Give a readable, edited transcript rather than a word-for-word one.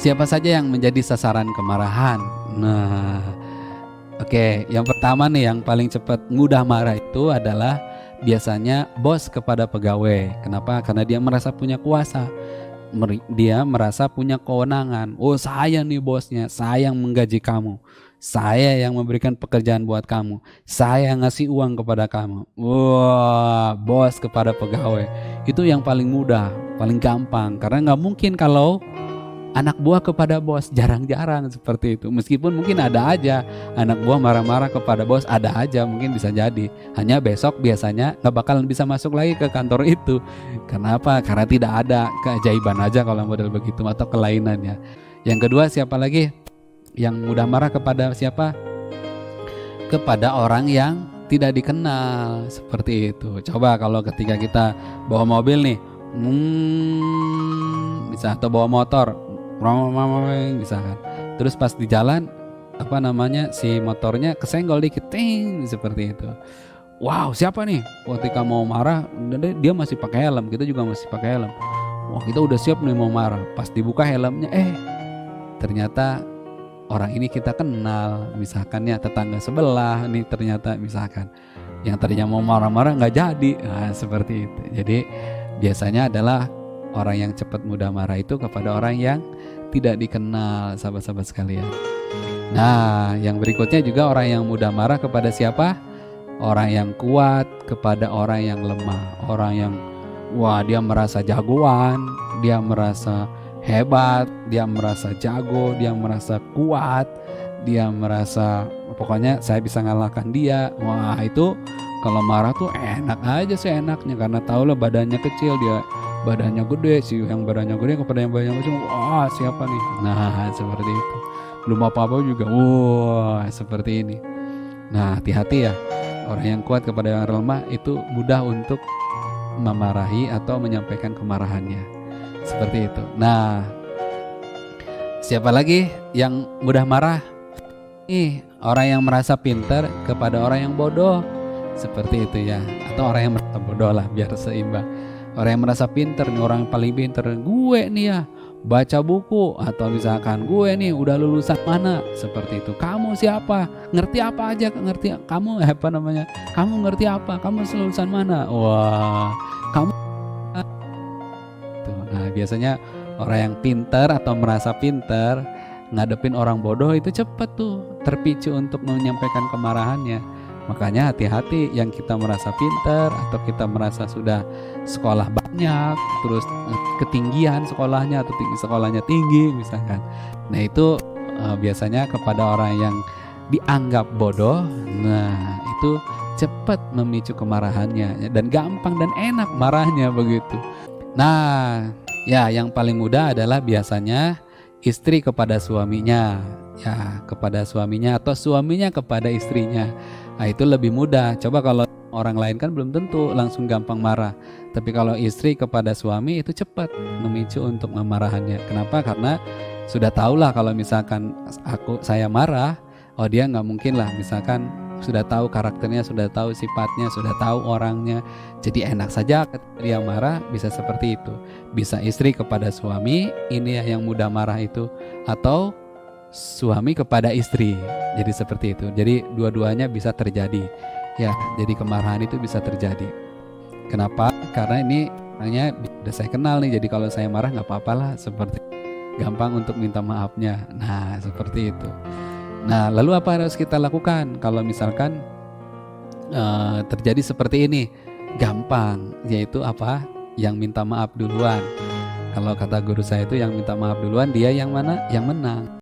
Siapa saja yang menjadi sasaran kemarahan? Nah, oke, yang pertama nih yang paling cepat mudah marah itu adalah biasanya bos kepada pegawai. Kenapa? Karena dia merasa punya kuasa. Dia merasa punya kewenangan. Oh, saya nih bosnya, saya yang menggaji kamu. Saya yang memberikan pekerjaan buat kamu. Saya yang ngasih uang kepada kamu. Wah, bos kepada pegawai. Itu yang paling mudah, paling gampang. Karena nggak mungkin kalau anak buah kepada bos, jarang-jarang seperti itu. Meskipun mungkin ada aja anak buah marah-marah kepada bos, ada aja, mungkin bisa jadi. Hanya besok biasanya nggak bakalan bisa masuk lagi ke kantor itu. Kenapa? Karena tidak ada keajaiban aja kalau model begitu atau kelainannya. Yang kedua siapa lagi? Yang mudah marah kepada siapa? Kepada orang yang tidak dikenal, seperti itu. Coba kalau ketika kita bawa mobil nih, bisa, atau bawa motor, misalkan, terus pas di jalan si motornya kesenggol dikit, ting, seperti itu. Wow, siapa nih? Ketika mau marah, dia masih pakai helm, kita juga masih pakai helm. Wah, kita udah siap nih mau marah. Pas dibuka helmnya, ternyata orang ini kita kenal, misalkan ya tetangga sebelah nih, ternyata misalkan yang tadinya mau marah-marah nggak jadi. Nah, seperti itu. Jadi biasanya adalah orang yang cepat mudah marah itu kepada orang yang tidak dikenal, sahabat-sahabat sekalian. Nah, yang berikutnya juga orang yang mudah marah kepada siapa? Orang yang kuat kepada orang yang lemah. Orang yang dia merasa jagoan, dia merasa hebat, dia merasa jago, dia merasa kuat, dia merasa pokoknya saya bisa ngalahkan dia. Wah, itu kalau marah tuh enak aja sih, enaknya, karena tahu lah badannya kecil, dia badannya gede, sih yang badannya gede kepada yang badannya kecil, wah siapa nih? Nah, seperti itu. Belum apa-apa juga, wah seperti ini. Nah, hati-hati ya, orang yang kuat kepada yang lemah itu mudah untuk memarahi atau menyampaikan kemarahannya, seperti itu. Nah, siapa lagi yang mudah marah? Orang yang merasa pintar kepada orang yang bodoh, seperti itu ya. Atau orang yang merasa bodoh lah, biar seimbang. Orang yang merasa pintar nih, orang yang paling pintar, gue nih ya baca buku, atau misalkan gue nih udah lulusan mana, seperti itu. Kamu siapa? Ngerti apa aja? Ngerti kamu Kamu ngerti apa? Kamu lulusan mana? Wah, kamu. Nah, biasanya orang yang pintar atau merasa pintar ngadepin orang bodoh itu cepet tuh terpicu untuk menyampaikan kemarahannya. Makanya hati-hati yang kita merasa pintar atau kita merasa sudah sekolah banyak, terus ketinggian sekolahnya atau sekolahnya tinggi misalkan. Nah, itu biasanya kepada orang yang dianggap bodoh. Nah, itu cepat memicu kemarahannya dan gampang dan enak marahnya begitu. Nah, ya yang paling mudah adalah biasanya istri kepada suaminya, ya kepada suaminya atau suaminya kepada istrinya. Nah, itu lebih mudah. Coba kalau orang lain kan belum tentu langsung gampang marah. Tapi kalau istri kepada suami itu cepat memicu untuk memarahannya. Kenapa? Karena sudah tahulah kalau misalkan saya marah, dia nggak mungkin lah, misalkan sudah tahu karakternya, sudah tahu sifatnya, sudah tahu orangnya. Jadi enak saja ketika dia marah bisa seperti itu. Bisa istri kepada suami, ini yang mudah marah itu, atau suami kepada istri. Jadi seperti itu. Jadi dua-duanya bisa terjadi. Ya, jadi kemarahan itu bisa terjadi. Kenapa? Karena ini hanya udah saya kenal nih. Jadi kalau saya marah nggak apa-apalah, seperti gampang untuk minta maafnya. Nah, seperti itu. Nah, lalu apa harus kita lakukan kalau misalkan terjadi seperti ini? Gampang, yaitu apa? Yang minta maaf duluan. Kalau kata guru saya itu yang minta maaf duluan, dia yang mana? Yang menang.